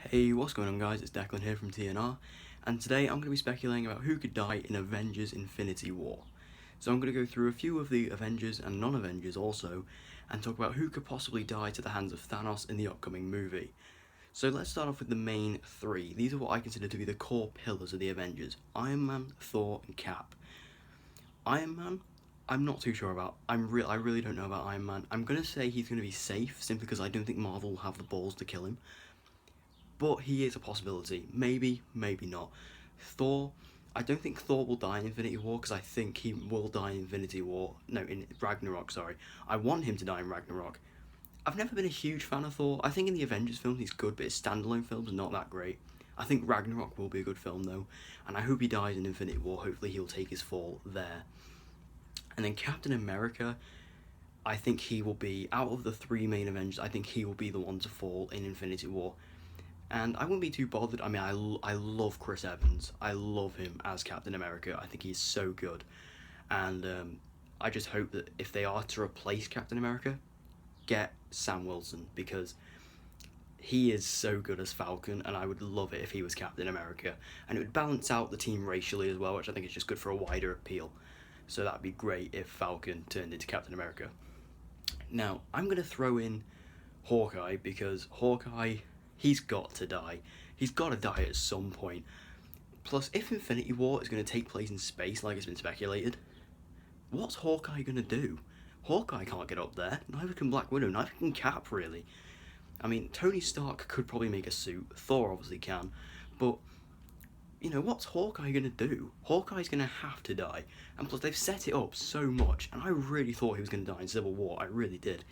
Hey, what's going on guys, it's Declan here from TNR, and today I'm going to be speculating about who could die in Avengers Infinity War. So I'm going to go through a few of the Avengers and non-Avengers also, and talk about who could possibly die to the hands of Thanos in the upcoming movie. So let's start off with the main three. These are what I consider to be the core pillars of the Avengers: Iron Man, Thor, and Cap. Iron Man, I'm not too sure about. I really don't know about Iron Man. I'm going to say he's going to be safe, simply because I don't think Marvel will have the balls to kill him. But he is a possibility. Maybe, maybe not. Thor, I don't think Thor will die in Infinity War, because I think he will die in Infinity War. No, in Ragnarok, sorry. I want him to die in Ragnarok. I've never been a huge fan of Thor. I think in the Avengers films he's good, but his standalone films are not that great. I think Ragnarok will be a good film though, and I hope he dies in Infinity War. Hopefully he'll take his fall there. And then Captain America, I think he will be, out of the three main Avengers, I think he will be the one to fall in Infinity War. And I wouldn't be too bothered. I mean, I love Chris Evans. I love him as Captain America. I think he's so good. And I just hope that if they are to replace Captain America, get Sam Wilson, because he is so good as Falcon, and I would love it if he was Captain America. And it would balance out the team racially as well, which I think is just good for a wider appeal. So that'd be great if Falcon turned into Captain America. Now, I'm going to throw in Hawkeye, because Hawkeye, he's got to die. He's got to die at some point. Plus, if Infinity War is going to take place in space, like it's been speculated, what's Hawkeye going to do? Hawkeye can't get up there. Neither can Black Widow. Neither can Cap, really. I mean, Tony Stark could probably make a suit. Thor obviously can. But, you know, what's Hawkeye going to do? Hawkeye's going to have to die. And plus, they've set it up so much. And I really thought he was going to die in Civil War. I really did.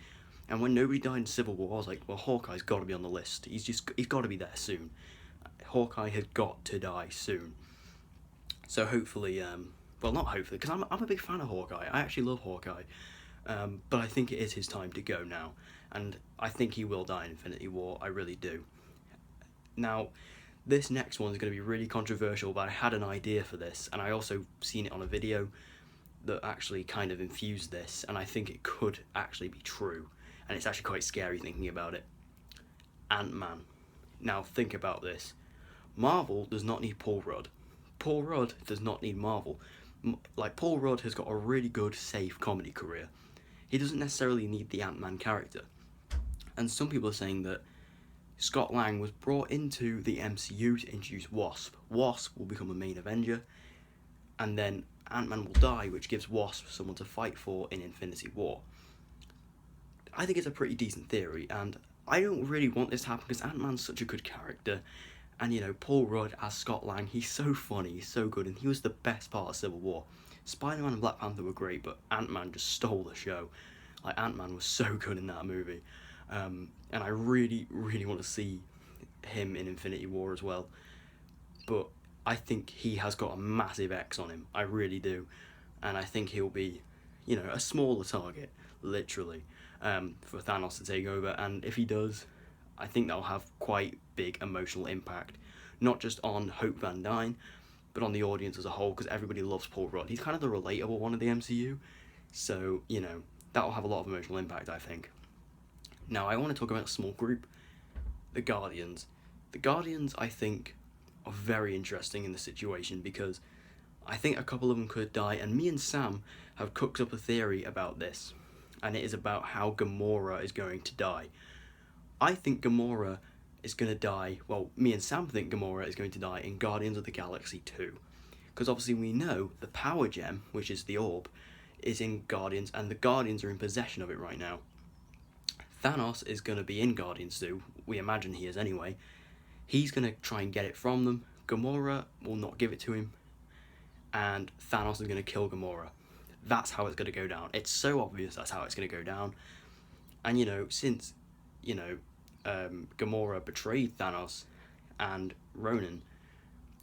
And when nobody died in Civil War, I was like, well, Hawkeye's got to be on the list. He's got to be there soon. Hawkeye has got to die soon. So hopefully, well, not hopefully, because I'm a big fan of Hawkeye. I actually love Hawkeye. But I think it is his time to go now. And I think he will die in Infinity War. I really do. Now, this next one is going to be really controversial, but I had an idea for this, and I also seen it on a video that actually kind of infused this, and I think it could actually be true. And it's actually quite scary thinking about it. Ant-Man. Now think about this. Marvel does not need Paul Rudd. Paul Rudd does not need Marvel. Like, Paul Rudd has got a really good, safe comedy career. He doesn't necessarily need the Ant-Man character. And some people are saying that Scott Lang was brought into the MCU to introduce Wasp. Wasp will become a main Avenger, and then Ant-Man will die, which gives Wasp someone to fight for in Infinity War. I think it's a pretty decent theory, and I don't really want this to happen because Ant-Man's such a good character. And, you know, Paul Rudd as Scott Lang, he's so funny, he's so good, and he was the best part of Civil War. Spider-Man and Black Panther were great, but Ant-Man just stole the show. Like, Ant-Man was so good in that movie. And I really, really want to see him in Infinity War as well. But I think he has got a massive X on him. I really do. And I think he'll be, you know, a smaller target, literally, for Thanos to take over. And if he does, I think that'll have quite big emotional impact, not just on Hope Van Dyne, but on the audience as a whole, because everybody loves Paul Rudd. He's kind of the relatable one of the MCU, so, you know, that'll have a lot of emotional impact, I think. Now, I want to talk about a small group, the Guardians. The Guardians, I think, are very interesting in the situation, because I think a couple of them could die, and me and Sam have cooked up a theory about this, and it is about how Gamora is going to die. I think Gamora is going to die, well, me and Sam think Gamora is going to die in Guardians of the Galaxy 2. Because obviously we know the power gem, which is the orb, is in Guardians, and the Guardians are in possession of it right now. Thanos is going to be in Guardians 2, we imagine he is anyway. He's going to try and get it from them. Gamora will not give it to him, and Thanos is going to kill Gamora. That's how it's going to go down. It's so obvious that's how it's going to go down. And, you know, since, you know, Gamora betrayed Thanos and Ronan,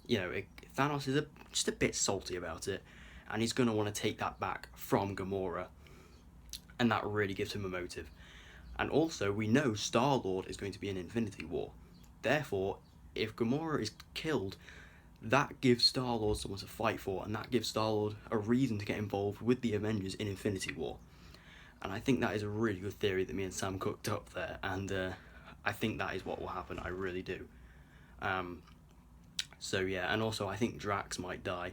you know, Thanos is just a bit salty about it, and he's going to want to take that back from Gamora, and that really gives him a motive. And also, we know Star-Lord is going to be in Infinity War. Therefore, if Gamora is killed, that gives Star-Lord someone to fight for, and that gives Star-Lord a reason to get involved with the Avengers in Infinity War. And I think that is a really good theory that me and Sam cooked up there, and I think that is what will happen, I really do. So yeah, and also I think Drax might die,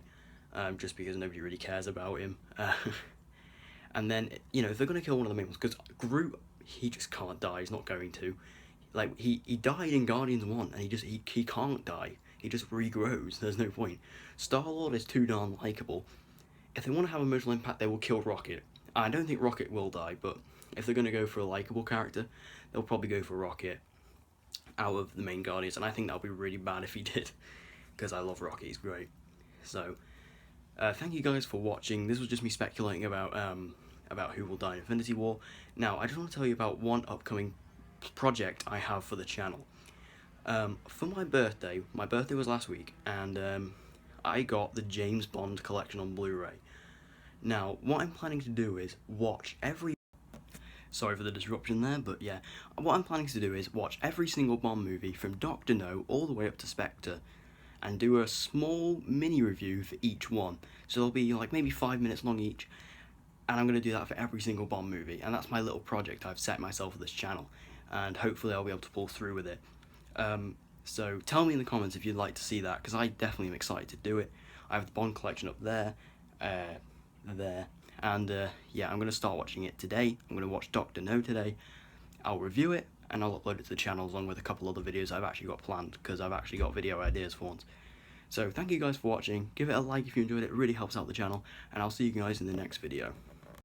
just because nobody really cares about him. And then, you know, if they're going to kill one of the main ones, because Groot, he just can't die, he's not going to. Like, he died in Guardians 1, and he can't die. He just regrows, there's no point. Star-Lord is too darn likeable. If they want to have emotional impact, they will kill Rocket. I don't think Rocket will die, but if they're going to go for a likeable character, they'll probably go for Rocket out of the main Guardians, and I think that would be really bad if he did, because I love Rocket, he's great. So, thank you guys for watching. This was just me speculating about who will die in Infinity War. Now, I just want to tell you about one upcoming project I have for the channel. For my birthday was last week, and I got the James Bond collection on Blu-ray. Now, what I'm planning to do is watch every... Sorry for the disruption there, but yeah. What I'm planning to do is watch every single Bond movie from Dr. No all the way up to Spectre, and do a small mini review for each one. So they'll be like maybe 5 minutes long each, and I'm going to do that for every single Bond movie, and that's my little project I've set myself for this channel, and hopefully I'll be able to pull through with it. So tell me in the comments if you'd like to see that, because I definitely am excited to do it. I have the Bond collection up there, and yeah, I'm going to start watching it today. I'm going to watch Dr. No today. I'll review it, and I'll upload it to the channel along with a couple other videos I've actually got planned, because I've actually got video ideas for once. So thank you guys for watching. Give it a like if you enjoyed it, it really helps out the channel, and I'll see you guys in the next video.